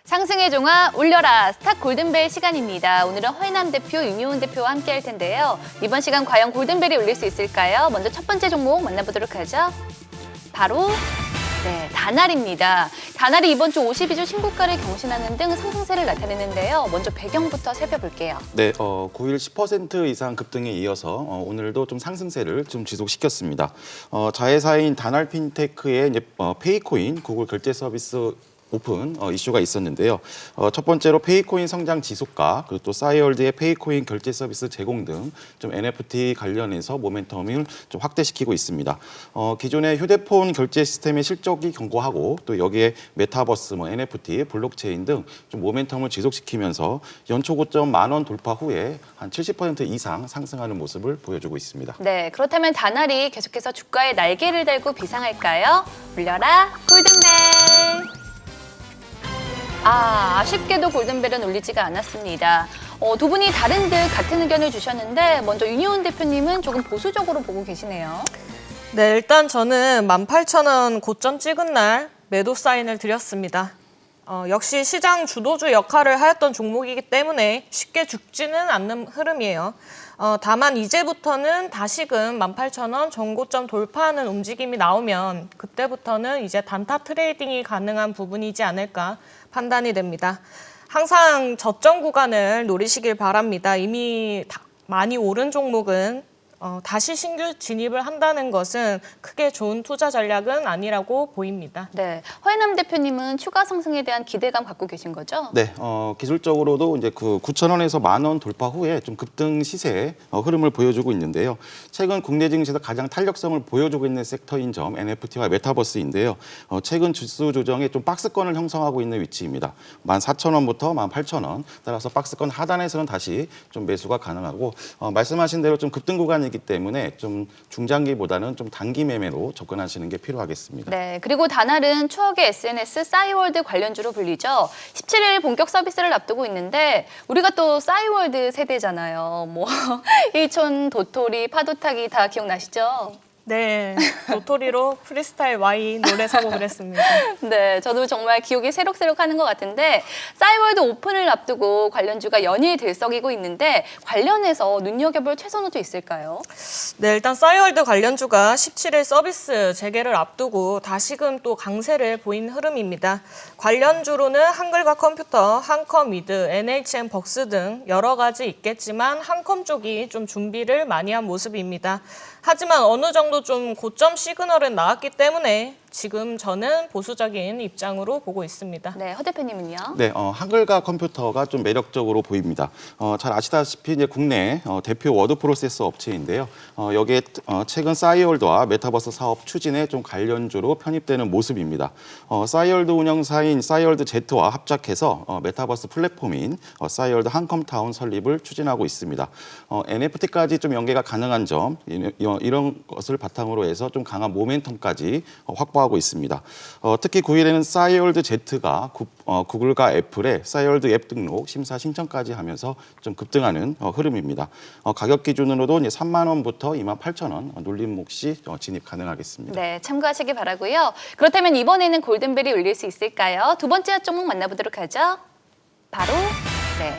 상승의 종아 울려라 스탁 골든벨 시간입니다. 오늘은 허인남 대표, 윤효은 대표와 함께 할 텐데요. 이번 시간 과연 골든벨이 울릴 수 있을까요? 먼저 첫 번째 종목 만나보도록 하죠. 바로 다날입니다. 다날이 이번 주 52주 신고가를 경신하는 등 상승세를 나타내는데요. 먼저 배경부터 살펴볼게요. 네, 9일 10% 이상 급등에 이어서 오늘도 좀 상승세를 좀 지속시켰습니다. 자회사인 다날 핀테크의 이제, 페이코인 구글 결제 서비스 오픈 이슈가 있었는데요. 첫 번째로 페이코인 성장 지속과 그리고 또 싸이월드의 페이코인 결제 서비스 제공 등 좀 NFT 관련해서 모멘텀을 좀 확대시키고 있습니다. 기존의 휴대폰 결제 시스템의 실적이 견고하고 또 여기에 메타버스, NFT, 블록체인 등 좀 모멘텀을 지속시키면서 연초 고점 10,000원 돌파 후에 한 70% 이상 상승하는 모습을 보여주고 있습니다. 네, 그렇다면 다날이 계속해서 주가에 날개를 달고 비상할까요? 울려라 골든벨. 아쉽게도 골든벨은 울리지가 않았습니다. 두 분이 다른 듯 같은 의견을 주셨는데 먼저 윤효은 대표님은 조금 보수적으로 보고 계시네요. 네, 일단 저는 18,000원 고점 찍은 날 매도 사인을 드렸습니다. 역시 시장 주도주 역할을 하였던 종목이기 때문에 쉽게 죽지는 않는 흐름이에요. 다만 이제부터는 다시금 18,000원 전고점 돌파하는 움직임이 나오면 그때부터는 이제 단타 트레이딩이 가능한 부분이지 않을까 판단이 됩니다. 항상 저점 구간을 노리시길 바랍니다. 이미 많이 오른 종목은 다시 신규 진입을 한다는 것은 크게 좋은 투자 전략은 아니라고 보입니다. 네, 허인남 대표님은 추가 상승에 대한 기대감 갖고 계신 거죠? 네, 기술적으로도 이제 그 9,000원에서 10,000원 돌파 후에 좀 급등 시세의 흐름을 보여주고 있는데요. 최근 국내 증시에서 가장 탄력성을 보여주고 있는 섹터인 점 NFT와 메타버스인데요. 최근 주수 조정에 좀 박스권을 형성하고 있는 위치입니다. 14,000원부터 18,000원 따라서 박스권 하단에서는 다시 좀 매수가 가능하고 말씀하신 대로 좀 급등 구간이 기 때문에 좀 중장기보다는 좀 단기 매매로 접근하시는 게 필요하겠습니다. 네, 그리고 다날은 추억의 SNS 싸이월드 관련주로 불리죠. 17일 본격 서비스를 앞두고 있는데 우리가 또 싸이월드 세대잖아요. 뭐 일촌, 도토리, 파도타기 다 기억나시죠? 네, 도토리로 프리스타일 Y 노래 사고 그랬습니다. 네, 저도 정말 기억이 새록새록하는 것 같은데 싸이월드 오픈을 앞두고 관련주가 연일 들썩이고 있는데 관련해서 눈여겨볼 최선호도 있을까요? 네, 일단 싸이월드 관련주가 17일 서비스 재개를 앞두고 다시금 또 강세를 보인 흐름입니다. 관련주로는 한글과 컴퓨터, 한컴위드, NHN 벅스 등 여러 가지 있겠지만 한컴 쪽이 좀 준비를 많이 한 모습입니다. 하지만 어느 정도 좀 고점 시그널은 나왔기 때문에 지금 저는 보수적인 입장으로 보고 있습니다. 네, 허 대표님은요? 네, 한글과 컴퓨터가 좀 매력적으로 보입니다. 잘 아시다시피 이제 국내 대표 워드 프로세서 업체인데요. 여기에 최근 싸이월드와 메타버스 사업 추진에 좀 관련주로 편입되는 모습입니다. 싸이월드 운영사인 싸이월드 Z와 합작해서 메타버스 플랫폼인 싸이월드 한컴타운 설립을 추진하고 있습니다. NFT까지 좀 연계가 가능한 점 이런 것을 바탕으로 해서 좀 강한 모멘텀까지 확보하고 있습니다. 특히 9일에는 싸이월드 Z가 구글과 애플의 싸이월드 앱 등록 심사 신청까지 하면서 좀 급등하는 흐름입니다. 가격 기준으로도 이제 30,000원부터 28,000원 눌림 몫이 진입 가능하겠습니다. 네, 참고하시기 바라고요. 그렇다면 이번에는 골든벨이 울릴 수 있을까요? 두 번째 종목 만나보도록 하죠. 바로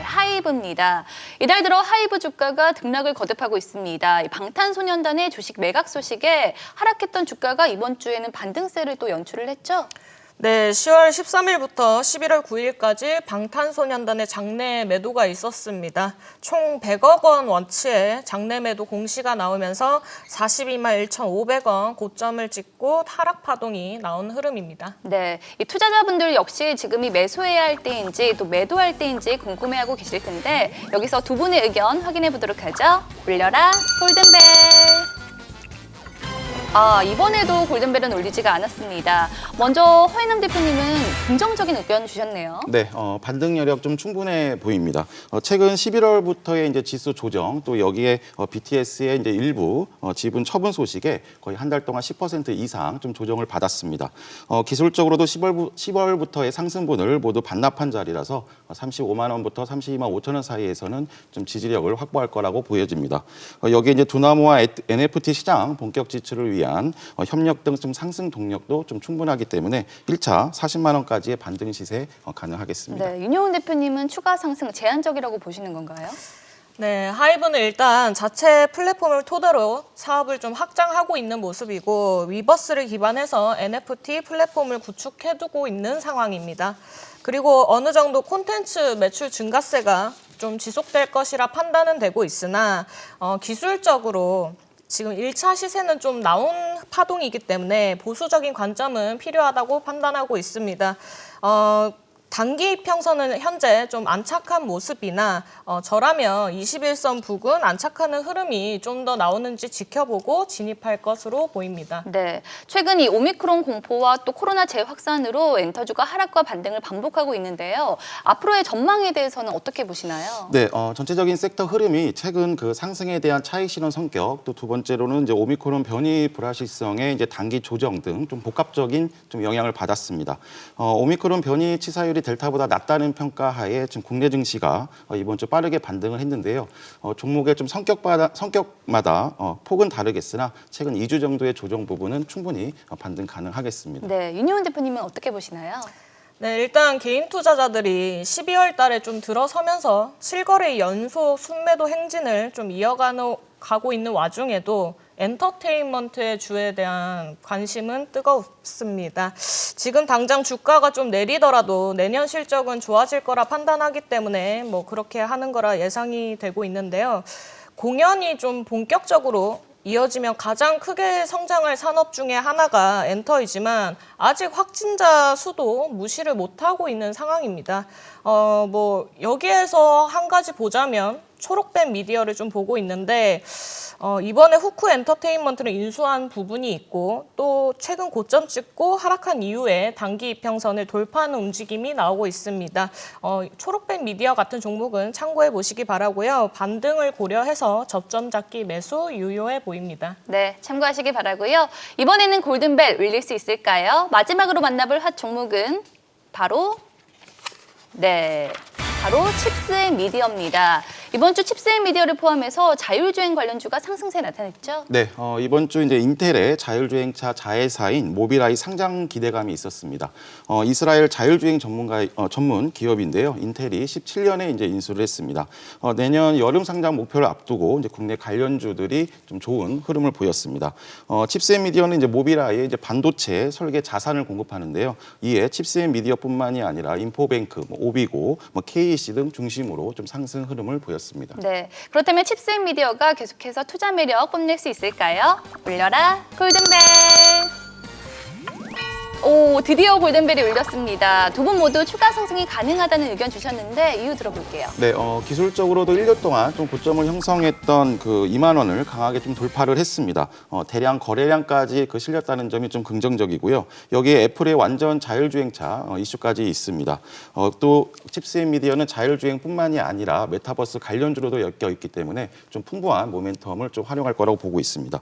하이브입니다. 이달 들어 하이브 주가가 등락을 거듭하고 있습니다. 방탄소년단의 주식 매각 소식에 하락했던 주가가 이번 주에는 반등세를 또 연출을 했죠? 네, 10월 13일부터 11월 9일까지 방탄소년단의 장내 매도가 있었습니다. 총 100억 원 원치의 장내 매도 공시가 나오면서 42만 1,500원 고점을 찍고 하락 파동이 나온 흐름입니다. 네, 이 투자자분들 역시 지금이 매수해야 할 때인지 또 매도할 때인지 궁금해하고 계실 텐데 여기서 두 분의 의견 확인해 보도록 하죠. 울려라 골든벨. 이번에도 골든벨은 울리지가 않았습니다. 먼저 허인남 대표님은 긍정적인 의견 주셨네요. 네, 반등 여력 좀 충분해 보입니다. 최근 11월부터의 이제 지수 조정 또 여기에 BTS의 이제 일부 지분 처분 소식에 거의 한 달 동안 10% 이상 좀 조정을 받았습니다. 기술적으로도 10월부터의 상승분을 모두 반납한 자리라서 35만 원부터 32만 5천 원 사이에서는 좀 지지력을 확보할 거라고 보여집니다. 여기에 이제 두나무와 NFT 시장 본격 지출을 위한 위한 협력 등 좀 상승 동력도 좀 충분하기 때문에 1차 40만 원까지의 반등 시세 가능하겠습니다. 네, 윤여은 대표님은 추가 상승 제한적이라고 보시는 건가요? 네, 하이브는 일단 자체 플랫폼을 토대로 사업을 좀 확장하고 있는 모습이고 위버스를 기반해서 NFT 플랫폼을 구축해두고 있는 상황입니다. 그리고 어느 정도 콘텐츠 매출 증가세가 좀 지속될 것이라 판단은 되고 있으나 기술적으로 지금 1차 시세는 좀 나온 파동이기 때문에 보수적인 관점은 필요하다고 판단하고 있습니다. 단기 이평선은 현재 좀 안착한 모습이나 저라면 21선 부근 안착하는 흐름이 좀 더 나오는지 지켜보고 진입할 것으로 보입니다. 네, 최근 이 오미크론 공포와 또 코로나 재확산으로 엔터주가 하락과 반등을 반복하고 있는데요. 앞으로의 전망에 대해서는 어떻게 보시나요? 네, 전체적인 섹터 흐름이 최근 그 상승에 대한 차익 실현 성격, 또 두 번째로는 이제 오미크론 변이 불확실성의 이제 단기 조정 등 좀 복합적인 좀 영향을 받았습니다. 오미크론 변이 치사율이 델타보다 낮다는 평가하에 지금 국내 증시가 이번 주 빠르게 반등을 했는데요. 종목의 좀 성격마다 폭은 다르겠으나 최근 2주 정도의 조정 부분은 충분히 반등 가능하겠습니다. 네, 윤여은 대표님은 어떻게 보시나요? 네, 일단 개인 투자자들이 12월 달에 좀 들어서면서 7거래 연속 순매도 행진을 좀 이어가고 있는 와중에도 엔터테인먼트의 주에 대한 관심은 뜨겁습니다. 지금 당장 주가가 좀 내리더라도 내년 실적은 좋아질 거라 판단하기 때문에 뭐 그렇게 하는 거라 예상이 되고 있는데요. 공연이 좀 본격적으로 이어지면 가장 크게 성장할 산업 중에 하나가 엔터이지만 아직 확진자 수도 무시를 못하고 있는 상황입니다. 뭐 여기에서 한 가지 보자면 초록뱀 미디어를 좀 보고 있는데 이번에 후쿠 엔터테인먼트를 인수한 부분이 있고 또 최근 고점 찍고 하락한 이후에 단기 이평선을 돌파하는 움직임이 나오고 있습니다. 초록뱀 미디어 같은 종목은 참고해 보시기 바라고요. 반등을 고려해서 저점 잡기 매수 유효해 보입니다. 네, 참고하시기 바라고요. 이번에는 골든벨 울릴 수 있을까요? 마지막으로 만나볼 핫 종목은 바로 칩스앤미디어입니다. 이번 주 칩스앤미디어를 포함해서 자율주행 관련주가 상승세 나타냈죠? 네, 이번 주 이제 인텔의 자율주행차 자회사인 모빌아이 상장 기대감이 있었습니다. 이스라엘 자율주행 전문 기업인데요. 인텔이 17년에 이제 인수를 했습니다. 내년 여름 상장 목표를 앞두고 이제 국내 관련주들이 좀 좋은 흐름을 보였습니다. 칩스앤미디어는 이제 모빌아이의 이제 반도체 설계 자산을 공급하는데요. 이에 칩스앤미디어뿐만이 아니라 인포뱅크, 오비고, KEC 등 중심으로 좀 상승 흐름을 보였습니다. 네, 그렇다면 칩스앤미디어가 계속해서 투자 매력 뽐낼 수 있을까요? 울려라 골든벨! 오, 드디어 골든벨이 울렸습니다. 두 분 모두 추가 상승이 가능하다는 의견 주셨는데 이유 들어볼게요. 네, 기술적으로도 1년 동안 좀 고점을 형성했던 그 2만 원을 강하게 좀 돌파를 했습니다. 대량 거래량까지 실렸다는 점이 좀 긍정적이고요. 여기에 애플의 완전 자율주행차 이슈까지 있습니다. 또 칩스앤미디어는 자율주행뿐만이 아니라 메타버스 관련주로도 엮여 있기 때문에 좀 풍부한 모멘텀을 좀 활용할 거라고 보고 있습니다.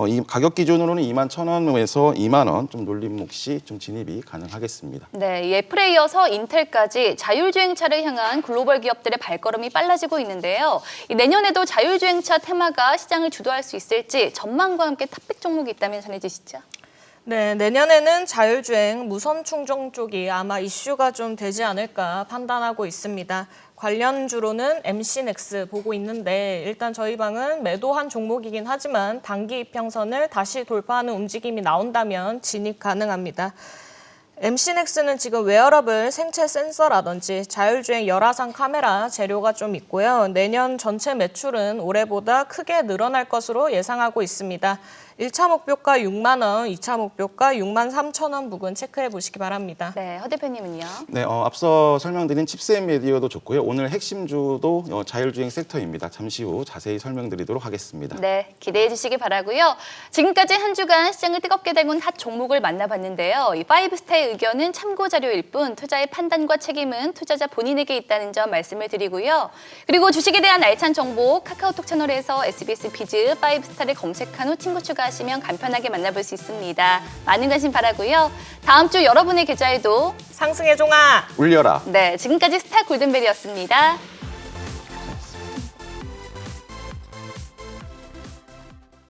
이 가격 기준으로는 2만 1,000원에서 2만 원 좀 놀림목 시 좀 진입이 가능하겠습니다. 네, 이 애플에 이어서 인텔까지 자율주행차를 향한 글로벌 기업들의 발걸음이 빨라지고 있는데요. 내년에도 자율주행차 테마가 시장을 주도할 수 있을지 전망과 함께 탑픽 종목이 있다면 전해주시죠. 네, 내년에는 자율주행, 무선 충전 쪽이 아마 이슈가 좀 되지 않을까 판단하고 있습니다. 관련주로는 MC넥스 보고 있는데 일단 저희 방은 매도한 종목이긴 하지만 단기 이평선을 다시 돌파하는 움직임이 나온다면 진입 가능합니다. MC넥스는 지금 웨어러블 생체 센서라든지 자율주행 열화상 카메라 재료가 좀 있고요. 내년 전체 매출은 올해보다 크게 늘어날 것으로 예상하고 있습니다. 1차 목표가 6만 원, 2차 목표가 6만 3천 원 부근 체크해 보시기 바랍니다. 네, 허 대표님은요? 네, 앞서 설명드린 칩스앤미디어도 좋고요. 오늘 핵심주도 자율주행 섹터입니다. 잠시 후 자세히 설명드리도록 하겠습니다. 네, 기대해 주시기 바라고요. 지금까지 한 주간 시장을 뜨겁게 달군 핫 종목을 만나봤는데요. 이 5스타의 의견은 참고 자료일 뿐 투자의 판단과 책임은 투자자 본인에게 있다는 점 말씀을 드리고요. 그리고 주식에 대한 알찬 정보 카카오톡 채널에서 SBS 비즈 5스타를 검색한 후 친구 추가하시면 간편하게 만나볼 수 있습니다. 많은 관심 바라고요. 다음 주 여러분의 계좌에도 상승의 종아! 울려라! 네, 지금까지 스타 골든벨이었습니다.